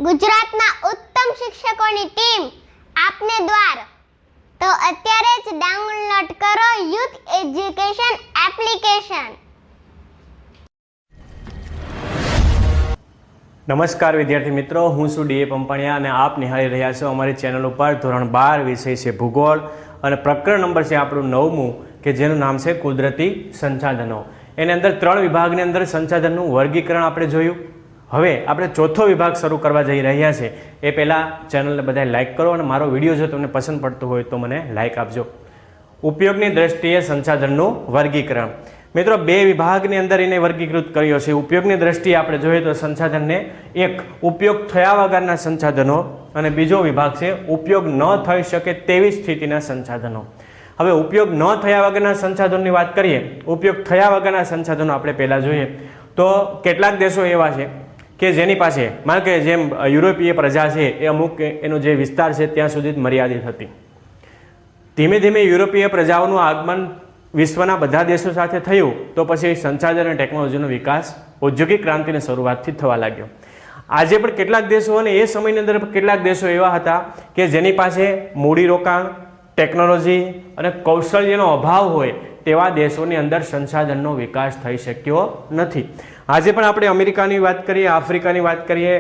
ગુજરાતના ઉત્તમ શિક્ષકોની ટીમ આપને દ્વાર. તો અત્યારે જ ડાઉનલોડ કરો યુથ એજ્યુકેશન એપ્લિકેશન. નમસ્કાર વિદ્યાર્થી મિત્રો, હું છું ડીએ પંપાણિયા અને આપ નિહાળી રહ્યા છો અમારી ચેનલ ઉપર ધોરણ 12 વિષય છે ભૂગોળ અને પ્રકરણ નંબર છે આપણું 9મું કે જેનું નામ છે કુદરતી સંસાધનો. એની અંદર 3 વિભાગની અંદર સંસાધનનું વર્ગીકરણ આપણે જોયું. હવે આપણે ચોથો વિભાગ શરૂ કરવા જઈ રહ્યા છે. એ પહેલાં ચેનલને બધા લાઇક કરો અને મારો વિડીયો જો તમને પસંદ પડતો હોય તો મને લાઇક આપજો. ઉપયોગની દ્રષ્ટિએ સંસાધનનું વર્ગીકરણ. મિત્રો, 2 વિભાગની અંદર એને વર્ગીકૃત કર્યો છે. ઉપયોગની દ્રષ્ટિએ આપણે જોઈએ તો સંસાધનને એક ઉપયોગ થયા વગરના સંસાધનો અને બીજો વિભાગ છે ઉપયોગ ન થઈ શકે તેવી સ્થિતિના સંસાધનો. હવે ઉપયોગ ન થયા વગરના સંસાધનોની વાત કરીએ. ઉપયોગ થયા વગરના સંસાધનો આપણે પહેલાં જોઈએ તો કેટલાક દેશો એવા છે કે જેની પાસે, માનો કે જેમ યુરોપીય પ્રજા છે એ અમુક એનો જે વિસ્તાર છે ત્યાં સુધી જ મર્યાદિત હતી. ધીમે ધીમે યુરોપીય પ્રજાઓનું આગમન વિશ્વના બધા દેશો સાથે થયું તો પછી સંસાધન અને ટેકનોલોજીનો વિકાસ ઔદ્યોગિક ક્રાંતિની શરૂઆતથી થવા લાગ્યો. આજે પણ કેટલાક દેશો અને એ સમયની અંદર કેટલાક દેશો એવા હતા કે જેની પાસે મૂડીરોકાણ, ટેકનોલોજી અને કૌશલ્યનો અભાવ હોય તેવા દેશોની અંદર સંસાધનનો વિકાસ થઈ શક્યો નથી. આજે પણ આપણે અમેરિકાની વાત કરીએ, આફ્રિકાની વાત કરીએ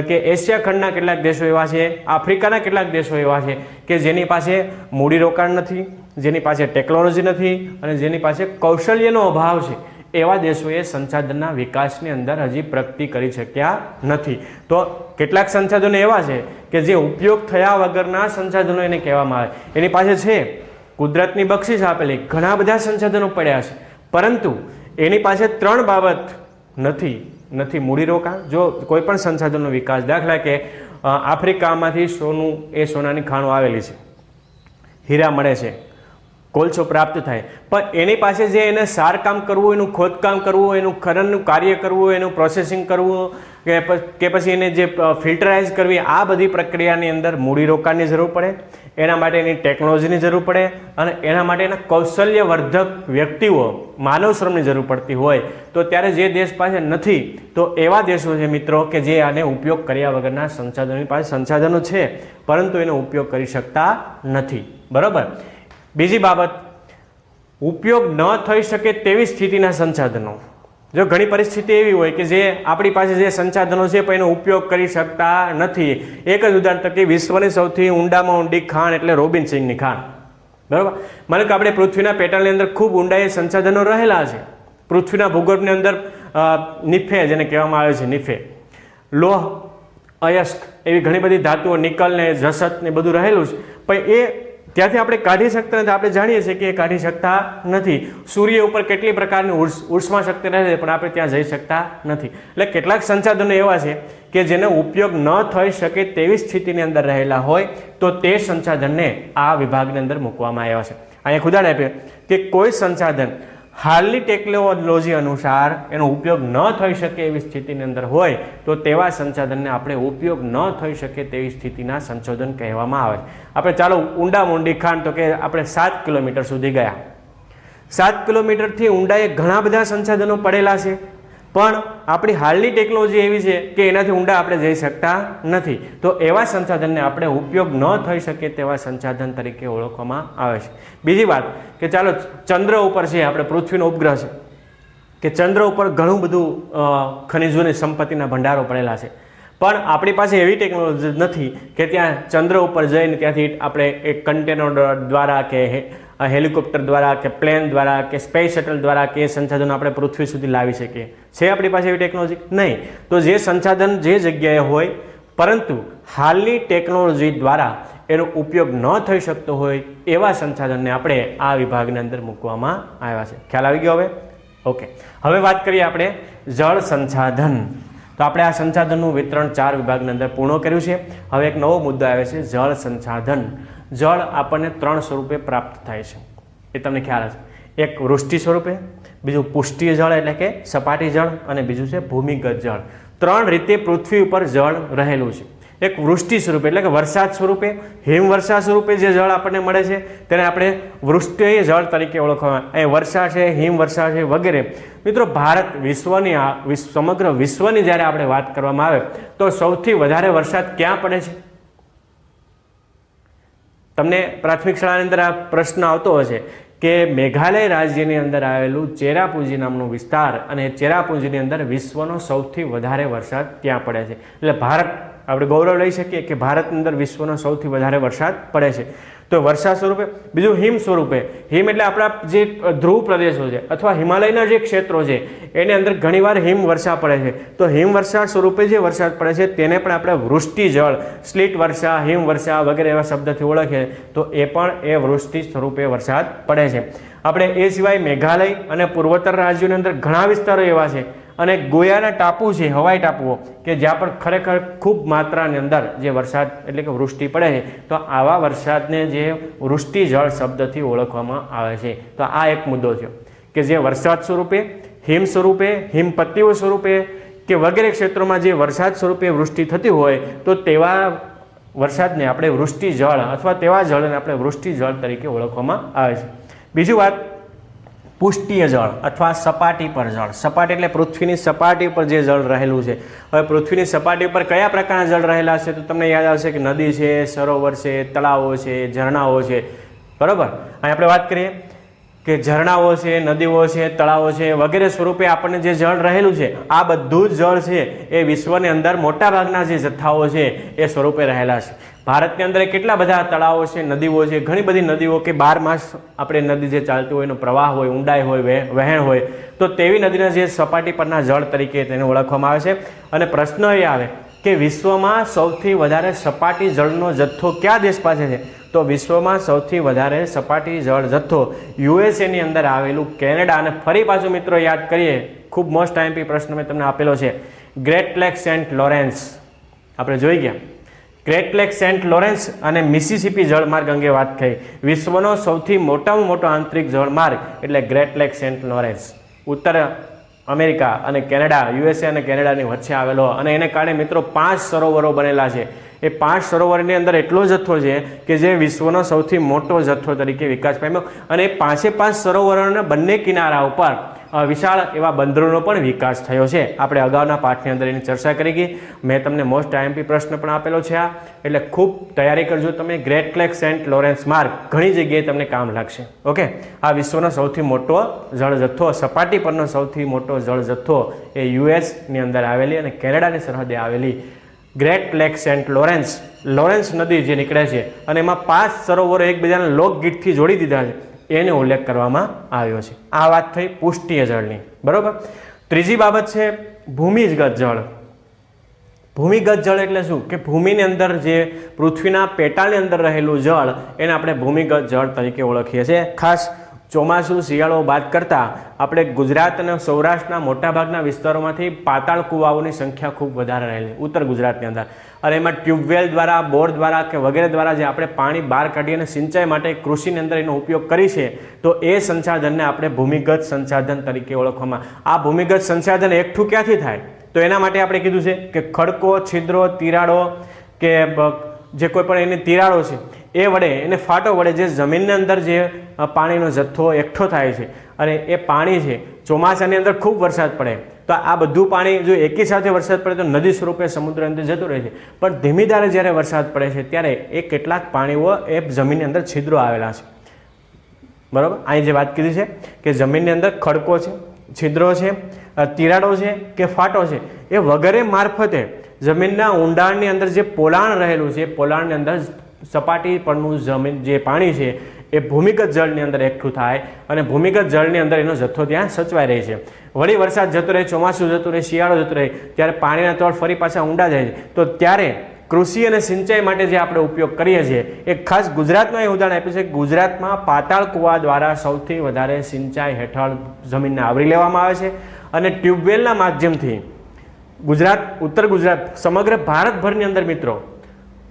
કે એશિયા ખંડના કેટલાક દેશો એવા છે, આફ્રિકાના કેટલાક દેશો એવા છે કે જેની પાસે મૂડીરોકાણ નથી, જેની પાસે ટેકનોલોજી નથી અને જેની પાસે કૌશલ્યનો અભાવ છે. એવા દેશોએ સંસાધનના વિકાસની અંદર હજી પ્રગતિ કરી શક્યા નથી. તો કેટલાક સંસાધનો એવા છે કે જે ઉપયોગ થયા વગરના સંસાધનો એને કહેવામાં આવે. એની પાસે છે કુદરતની બક્ષિસ આપેલી ઘણા બધા સંસાધનો પડ્યા છે, પરંતુ એની પાસે 3 બાબત નથી. મૂડીરોકાણ. જો કોઈ પણ સંસાધનનો વિકાસ, દાખલા કે આફ્રિકામાંથી સોનાની ખાણો આવેલી છે, હીરા મળે છે, કોલસો પ્રાપ્ત થાય, પણ એની પાસે જે એને સારકામ કરવું, એનું ખોદકામ કરવું, એનું ખનનનું કાર્ય કરવું, એનું પ્રોસેસિંગ કરવું કે પછી એને જે ફિલ્ટરાઇઝ કરવી, આ બધી પ્રક્રિયાની અંદર મૂડીરોકાણની જરૂર પડે. એના માટે એની ટેકનોલોજીની જરૂર પડે અને એના માટે એના કૌશલ્યવર્ધક વ્યક્તિઓ, માનવ શ્રમની જરૂર પડતી હોય તો ત્યારે જે દેશ પાસે નથી તો એવા દેશો છે મિત્રો કે જે આને ઉપયોગ કર્યા વગરના સંસાધનોની પાસે સંસાધનો છે પરંતુ એનો ઉપયોગ કરી શકતા નથી. બરાબર. બીજી બાબત, ઉપયોગ ન થઈ શકે તેવી સ્થિતિના સંસાધનો. જો ઘણી પરિસ્થિતિ એવી હોય કે જે આપણી પાસે જે સંસાધનો છે પણ એનો ઉપયોગ કરી શકતા નથી. એક જ ઉદાહરણ તરીકે વિશ્વની સૌથી ઊંડામાં ઊંડી ખાણ એટલે રોબિન્સનની ખાણ. બરાબર. માનો કે આપણે પૃથ્વીના પેટલની અંદર ખૂબ ઊંડાઈ સંસાધનો રહેલા છે. પૃથ્વીના ભૂગર્ભની અંદર નિફે, જેને કહેવામાં આવે છે નિફે, લોહ, અયસ્ક એવી ઘણી બધી ધાતુઓ, નિકલ ને જસત ને બધું રહેલું છે, પણ એ ત્યાંથી આપણે કાઢી શકતા નથી. આપણે જાણીએ છીએ કે એ કાઢી શકતા નથી. સૂર્ય ઉપર કેટલી પ્રકારની ઉષ્મા શક્તિ રહે છે પણ આપણે ત્યાં જઈ શકતા નથી. એટલે કેટલાક સંસાધનો એવા છે કે જેનો ઉપયોગ ન થઈ શકે તેવી સ્થિતિની અંદર રહેલા હોય તો તે સંસાધનને આ વિભાગની અંદર મૂકવામાં આવ્યા છે. અહીંયા ઉદાહરણ આપ્યું કે કોઈ સંસાધન હાલની ટેકનોલોજી અનુસાર એનો ઉપયોગ ન થઈ શકે એવી સ્થિતિની અંદર હોય તો તેવા સંસાધનને આપણે ઉપયોગ ન થઈ શકે તેવી સ્થિતિના સંશોધન કહેવામાં આવે. આપણે ચાલો ઊંડી ખાણ, તો કે આપણે 7 કિલોમીટર સુધી ગયા. 7 કિલોમીટરથી ઊંડાએ ઘણા બધા સંસાધનો પડેલા છે, પણ આપણી હાલની ટેકનોલોજી એવી છે કે એનાથી ઊંડા આપણે જઈ શકતા નથી. તો એવા સંસાધનને આપણે ઉપયોગ ન થઈ શકે તેવા સંસાધન તરીકે ઓળખવામાં આવે છે. બીજી વાત કે ચાલો ચંદ્ર ઉપર છે, આપણે પૃથ્વીનો ઉપગ્રહ છે કે ચંદ્ર ઉપર ઘણું બધું ખનિજોની સંપત્તિના ભંડારો પડેલા છે, પણ આપણી પાસે એવી ટેકનોલોજી નથી કે ત્યાં ચંદ્ર ઉપર જઈને ત્યાંથી આપણે એક કન્ટેનર દ્વારા કે હેલિકોપ્ટર દ્વારા કે પ્લેન દ્વારા કે સ્પેસ શટલ દ્વારા કે એ સંસાધનો આપણે પૃથ્વી સુધી લાવી શકીએ. છે આપણી પાસે એવી ટેકનોલોજી? નહીં. તો જે સંસાધન જે જગ્યાએ હોય પરંતુ હાલની ટેકનોલોજી દ્વારા એનો ઉપયોગ ન થઈ શકતો હોય એવા સંસાધનને આપણે આ વિભાગની અંદર મૂકવામાં આવ્યા છે. ખ્યાલ આવી ગયો હવે? ઓકે. હવે વાત કરીએ આપણે જળ સંસાધન. તો આપણે આ સંસાધનનું વિતરણ 4 વિભાગની અંદર પૂર્ણ કર્યું છે. હવે એક નવો મુદ્દો આવે છે, જળ સંસાધન. જળ આપણને 3 સ્વરૂપે પ્રાપ્ત થાય છે, એ તમને ખ્યાલ હશે. એક વૃષ્ટિ સ્વરૂપે, બીજું પુષ્ટિ જળ એટલે કે સપાટી જળ, અને બીજું છે ભૂમિગત જળ. 3 રીતે પૃથ્વી ઉપર જળ રહેલું છે. એક વૃષ્ટિ સ્વરૂપે એટલે કે વરસાદ સ્વરૂપે, હિમવર્ષા સ્વરૂપે જે જળ આપણને મળે છે તેને આપણે વૃષ્ટિ જળ તરીકે ઓળખવામાં. અહીં વર્ષા છે, હિમવર્ષા છે વગેરે મિત્રો ભારત વિશ્વની સમગ્ર વિશ્વની જ્યારે આપણે વાત કરવામાં આવે તો સૌથી વધારે વરસાદ ક્યાં પડે છે? તમને પ્રાથમિક શાળાની અંદર આ પ્રશ્ન આવતો હશે કે મેઘાલય રાજ્યની અંદર આવેલું ચેરાપુંજી નામનો વિસ્તાર, અને ચેરાપુંજીની અંદર વિશ્વનો સૌથી વધારે વરસાદ ત્યાં પડે છે. એટલે ભારત આપણે ગૌરવ લઈ શકીએ કે ભારતની અંદર વિશ્વનો સૌથી વધારે વરસાદ પડે છે. તો વરસાદ સ્વરૂપે, બીજું હિમ સ્વરૂપે. હિમ એટલે આપણા જે ધ્રુવ પ્રદેશો છે અથવા હિમાલયના જે ક્ષેત્રો છે એની અંદર ઘણીવાર હિમ વર્ષા પડે છે. તો હિમવર્ષા સ્વરૂપે જે વરસાદ પડે છે તેને પણ આપણે વૃષ્ટિ જળ, સ્લીટ વર્ષા, હિમવર્ષા વગેરે એવા શબ્દથી ઓળખીએ તો એ પણ એ વૃષ્ટિ સ્વરૂપે વરસાદ પડે છે. આપણે એ સિવાય મેઘાલય અને પૂર્વોત્તર રાજ્યોની અંદર ઘણા વિસ્તારો એવા છે, અને ગોયાના ટાપુ છે, હવાઈ ટાપુઓ, કે જ્યાં પણ ખરેખર ખૂબ માત્રાની અંદર જે વરસાદ એટલે કે વૃષ્ટિ પડે છે. તો આવા વરસાદને જે વૃષ્ટિ જળ શબ્દથી ઓળખવામાં આવે છે. તો આ એક મુદ્દો થયો કે જે વરસાદ સ્વરૂપે, હિમ સ્વરૂપે, હિમપત્તીઓ સ્વરૂપે કે વગેરે ક્ષેત્રોમાં જે વરસાદ સ્વરૂપે વૃષ્ટિ થતી હોય તો તેવા વરસાદને આપણે વૃષ્ટિ જળ અથવા તેવા જળને આપણે વૃષ્ટિ જળ તરીકે ઓળખવામાં આવે છે. બીજું વાત, પુષ્ટીય જળ અથવા સપાટી પર જળ. સપાટી એટલે પૃથ્વીની સપાટી પર જે જળ રહેલું છે. હવે પૃથ્વીની સપાટી પર કયા પ્રકારના જળ રહેલા છે? તો તમને યાદ આવશે કે નદી છે, સરોવર છે, તળાવો છે, ઝરણાઓ છે. બરાબર, અહીં આપણે વાત કરીએ કે ઝરણાઓ છે, નદીઓ છે, તળાવો છે વગેરે સ્વરૂપે આપણને જે જળ રહેલું છે, આ બધું જ જળ છે એ વિશ્વની અંદર મોટાભાગના જે જથ્થાઓ છે એ સ્વરૂપે રહેલા છે. ભારતની અંદર કેટલા બધા તળાવો છે, નદીઓ છે, ઘણી બધી નદીઓ કે 12 માસ આપણે નદી જે ચાલતી હોય એનો પ્રવાહ હોય, ઊંડાઈ હોય, વહેણ હોય, તો તેવી નદીના જે સપાટી પરના જળ તરીકે તેને ઓળખવામાં આવે છે. અને પ્રશ્ન એ આવે કે વિશ્વમાં સૌથી વધારે સપાટી જળનો જથ્થો કયા દેશ પાસે છે? તો વિશ્વમાં સૌથી વધારે સપાટી જળ જથ્થો યુએસએની અંદર આવેલું કેનેડા. અને ફરી પાછું મિત્રો યાદ કરીએ, ખૂબ મોસ્ટ આઈએમપી પ્રશ્ન મેં તમને આપેલો છે, ગ્રેટ લેક સેન્ટ લોરેન્સ આપણે જોઈ ગયા. ગ્રેટ લેક સેન્ટ લોરેન્સ અને મિસિસિપી જળમાર્ગ અંગે વાત થઈ. વિશ્વનો સૌથી મોટામાં મોટો આંતરિક જળમાર્ગ એટલે ગ્રેટ લેક સેન્ટ લોરેન્સ, ઉત્તર અમેરિકા અને કેનેડા, યુએસએ અને કેનેડાની વચ્ચે આવેલો. અને એને કારણે મિત્રો 5 સરોવરો બનેલા છે. એ 5 સરોવરની અંદર એટલો જથ્થો છે કે જે વિશ્વનો સૌથી મોટો જથ્થો તરીકે વિકાસ પામ્યો. અને એ 5 સરોવરોના બંને કિનારા ઉપર વિશાળ એવા બંદરોનો પણ વિકાસ થયો છે. આપણે અગાઉના પાઠની અંદર એની ચર્ચા કરી ગઈ. મેં તમને મોસ્ટ આઈએમપી પ્રશ્ન પણ આપેલો છે આ, એટલે ખૂબ તૈયારી કરજો તમે. ગ્રેટ લેક સેન્ટ લોરેન્સ માર્ગ ઘણી જગ્યાએ તમને કામ લાગશે. ઓકે, આ વિશ્વનો સૌથી મોટો જળ જથ્થો, સપાટી પરનો સૌથી મોટો જળ જથ્થો એ યુએસની અંદર આવેલી અને કેનેડાની સરહદે આવેલી Great Lake Saint Lawrence, Lawrence નદી જે નીકળે છે અને એમાં 5 સરોવરો એકબીજાને લોકગીતથી જોડી દીધા છે, એનો ઉલ્લેખ કરવામાં આવ્યો છે. આ વાત થઈ પુષ્ટીય જળની. બરોબર. ત્રીજી બાબત છે ભૂમિગત જળ. ભૂમિગત જળ એટલે શું? કે ભૂમિની અંદર જે પૃથ્વીના પેટાળની અંદર રહેલું જળ એને આપણે ભૂમિગત જળ તરીકે ઓળખીએ છીએ. ખાસ ચોમાસું, શિયાળો બાદ કરતાં આપણે ગુજરાત અને સૌરાષ્ટ્રના મોટાભાગના વિસ્તારોમાંથી પાતાળ કૂવાઓની સંખ્યા ખૂબ વધારે રહેલી ઉત્તર ગુજરાતની અંદર. અને એમાં ટ્યુબવેલ દ્વારા, બોર દ્વારા કે વગેરે દ્વારા જે આપણે પાણી બહાર કાઢી અને સિંચાઈ માટે કૃષિની અંદર એનો ઉપયોગ કરી છે, તો એ સંસાધનને આપણે ભૂમિગત સંસાધન તરીકે ઓળખવામાં. આ ભૂમિગત સંસાધન એકઠું ક્યાંથી થાય? તો એના માટે આપણે કીધું છે કે ખડકો, છિદ્રો, તિરાડો કે જે કોઈ પણ એની તિરાડો છે એ વડે, એને ફાટો વડે જે જમીનની અંદર જે પાણીનો જથ્થો એકઠો થાય છે અને એ પાણી છે ચોમાસાની અંદર ખૂબ વરસાદ પડે તો આ બધું પાણી જો એકી સાથે વરસાદ પડે તો નદી સ્વરૂપે સમુદ્ર અંદર જતું રહે છે. પણ ધીમી ધારે જ્યારે વરસાદ પડે છે ત્યારે એ કેટલાક પાણીઓ એ જમીનની અંદર છિદ્રો આવેલા છે. બરાબર, અહીં જે વાત કીધી છે કે જમીનની અંદર ખડકો છે, છિદ્રો છે, તિરાડો છે કે ફાટો છે, એ વગેરે મારફતે જમીનના ઊંડાણની અંદર જે પોલાણ રહેલું છે, પોલાણની અંદર સપાટી પરનું જમીન જે પાણી છે એ ભૂમિગત જળની અંદર એકઠું થાય અને ભૂમિગત જળની અંદર એનો જથ્થો ત્યાં સચવાઈ રહે છે. વળી વરસાદ જતો રહે, ચોમાસું જતું રહે, શિયાળો જતો રહે, ત્યારે પાણીના તળ ફરી પાછા ઊંડા જાય છે. તો ત્યારે કૃષિ અને સિંચાઈ માટે જે આપણે ઉપયોગ કરીએ છીએ એ ખાસ ગુજરાતમાં એ ઉદાહરણ આપ્યું છે કે ગુજરાતમાં પાતાળ કૂવા દ્વારા સૌથી વધારે સિંચાઈ હેઠળ જમીનને આવરી લેવામાં આવે છે અને ટ્યુબવેલના માધ્યમથી ગુજરાત, ઉત્તર ગુજરાત, સમગ્ર ભારતભરની અંદર મિત્રો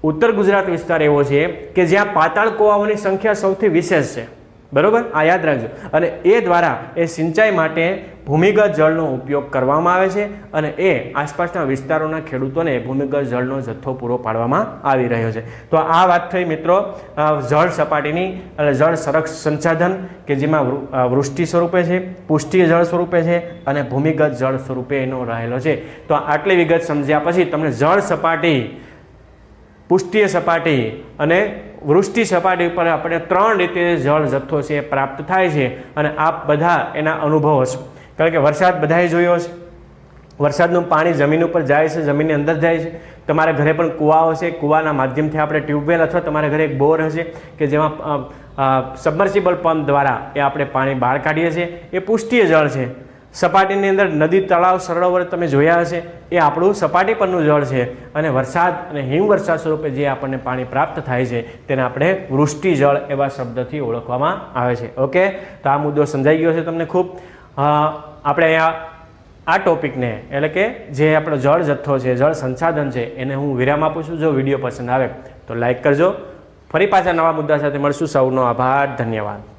ઉત્તર ગુજરાત વિસ્તાર એવો છે કે જ્યાં પાતાળ કૂવાઓની સંખ્યા સૌથી વિશેષ છે. બરોબર, આ યાદ રાખજો. અને એ દ્વારા એ સિંચાઈ માટે ભૂમિગત જળનો ઉપયોગ કરવામાં આવે છે અને એ આસપાસના વિસ્તારોના ખેડૂતોને ભૂમિગત જળનો જથ્થો પૂરો પાડવામાં આવી રહ્યો છે. તો આ વાત થઈ મિત્રો જળ સપાટીની અને જળ સંસાધન કે જેમાં વૃષ્ટિ સ્વરૂપે છે, પુષ્ટિ જળ સ્વરૂપે છે અને ભૂમિગત જળ સ્વરૂપે એનો રહેલો છે. તો આટલી વિગત સમજ્યા પછી તમને જળ સપાટી, પુષ્ટિય સપાટી અને વૃષ્ટિ સપાટી ઉપર આપણે 3 રીતે જળ જથ્થો છે એ પ્રાપ્ત થાય છે અને આપ બધા એના અનુભવ હશે. કારણ કે વરસાદ બધાએ જોયો છે, વરસાદનું પાણી જમીન ઉપર જાય છે, જમીનની અંદર જાય છે. તમારા ઘરે પણ કૂવાઓ છે, કૂવાના માધ્યમથી આપણે ટ્યુબવેલ અથવા તમારા ઘરે એક બોર હશે કે જેમાં સબમર્સિબલ પંપ દ્વારા એ આપણે પાણી બહાર કાઢીએ છીએ. એ પુષ્ટિય જળ છે. સપાટીની અંદર નદી, તળાવ, સરોવર તમે જોયા હશે, એ આપણું સપાટી પરનું જળ છે. અને વરસાદ અને હિમવર્ષા સ્વરૂપે જે આપણને પાણી પ્રાપ્ત થાય છે તેને આપણે વૃષ્ટિ જળ એવા શબ્દથી ઓળખવામાં આવે છે. ઓકે, તો આ મુદ્દો સમજાઈ ગયો છે તમને ખૂબ. આપણે અહીંયા આ ટોપિકને એટલે કે જે આપણો જળ જથ્થો છે, જળ સંસાધન છે, એને હું વિરામ આપું છું. જો વિડીયો પસંદ આવે તો લાઈક કરજો. ફરી પાછા નવા મુદ્દા સાથે મળશું. સૌનો આભાર, ધન્યવાદ.